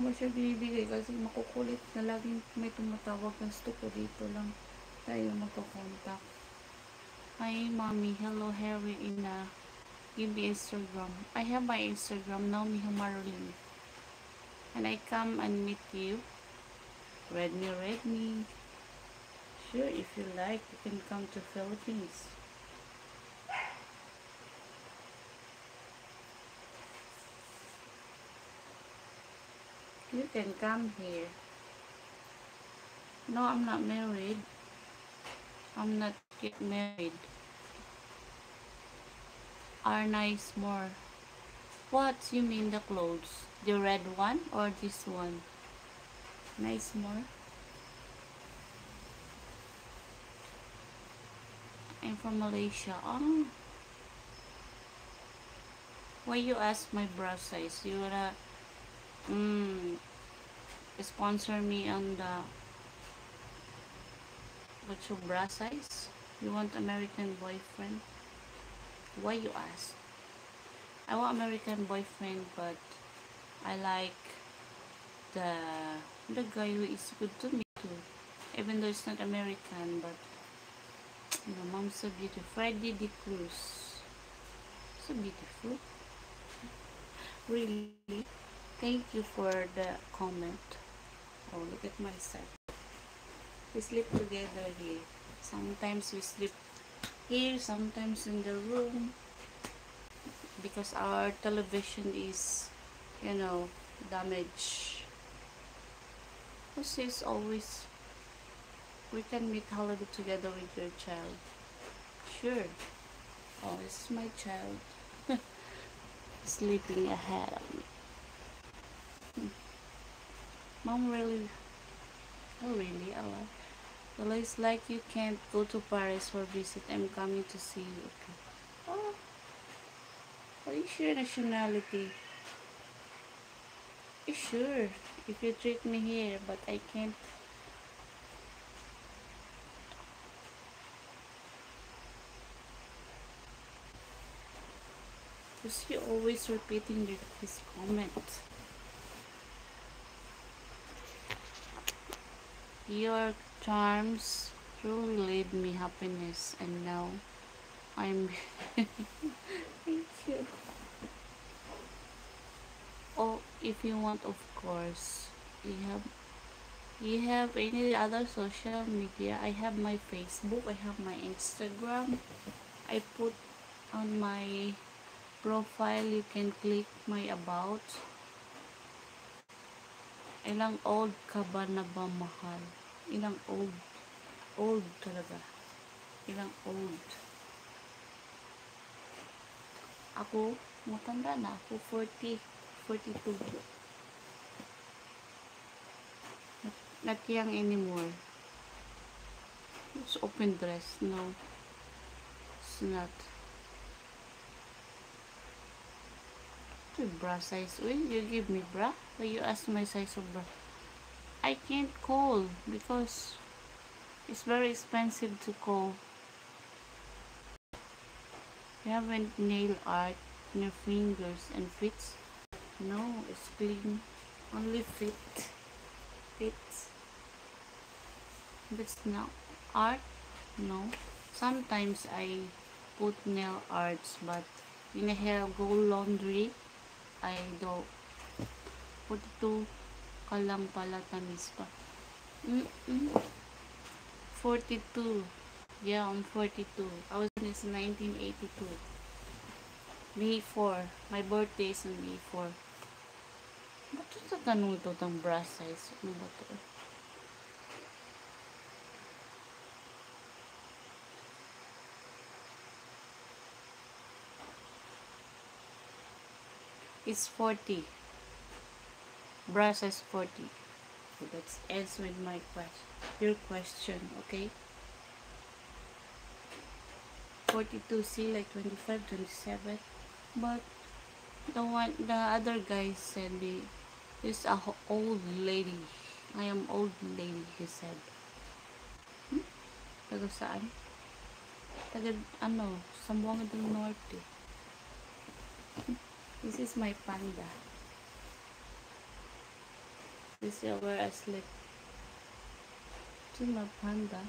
mo siya binibigay kasi makukulit na laging may tumatawag. Gusto ko dito lang tayo magkakontak. Hi, mommy. Hello, Harry. Ina. Give me Instagram. I have my Instagram now, Miho Marlin. And I come and meet you. Read me. Sure, if you like, you can come to Philippines. You can come here. No, I'm not married. I'm not yet married. Are nice more. What you mean the clothes? The red one or this one? Nice more. I'm from Malaysia. Oh, why you ask my bra size? You wanna sponsor me on the what's your bra size? You want American boyfriend? Why you ask? I want American boyfriend, but I like the the guy who is good to me too. Even though it's not American, but you know, mom's so beautiful. Freddie De Cruz, so beautiful. Really, thank you for the comment. Oh, look at my set. We sleep together here. Sometimes we sleep here, sometimes in the room, because our television is, you know, damaged. Who says always we can meet holiday together with your child? Sure. Oh, this is my child sleeping ahead of me. Mom really, oh really, Allah. Well, it's like you can't go to Paris for visit. I'm coming to see you. Okay. Oh, what is your nationality? Sure, if you treat me here, but I can't. Because you always repeating this comment. Your charms truly lead me happiness, and now I'm. Thank you. Oh, if you want, of course, you have any other social media? I have my Facebook, I have my Instagram. I put on my profile, you can click my about. Ilang old ka ba na ba, mahal? Ilang old? Old talaga. Ilang old? Ako, matanda na ako, 40, 42. Not young anymore. It's open dress. No, it's not. Bra size. Will you give me bra? Will you ask my size of bra? I can't call because it's very expensive to call. You haven't nail art in your fingers and fits? No, it's clean. Only fit. Fits. But it's not art? No. Sometimes I put nail arts, but when I have go laundry, I do 42 ka lang pala, tamis pa. 42. Yeah, I'm 42. I was in 1982. May 4. My birthday is on May 4. Ba't ito sa tanong ito ng bra size? Ano ba ito? It's 40. Bra size 40. So that's ends with my question. Your question, okay? 42C, like 25, 27. But the other guy said this a old lady. I am old lady, he said. Taga saan? Taga ano, Zamboanga del Norte. This is my panda. This is where I sleep. To my panda.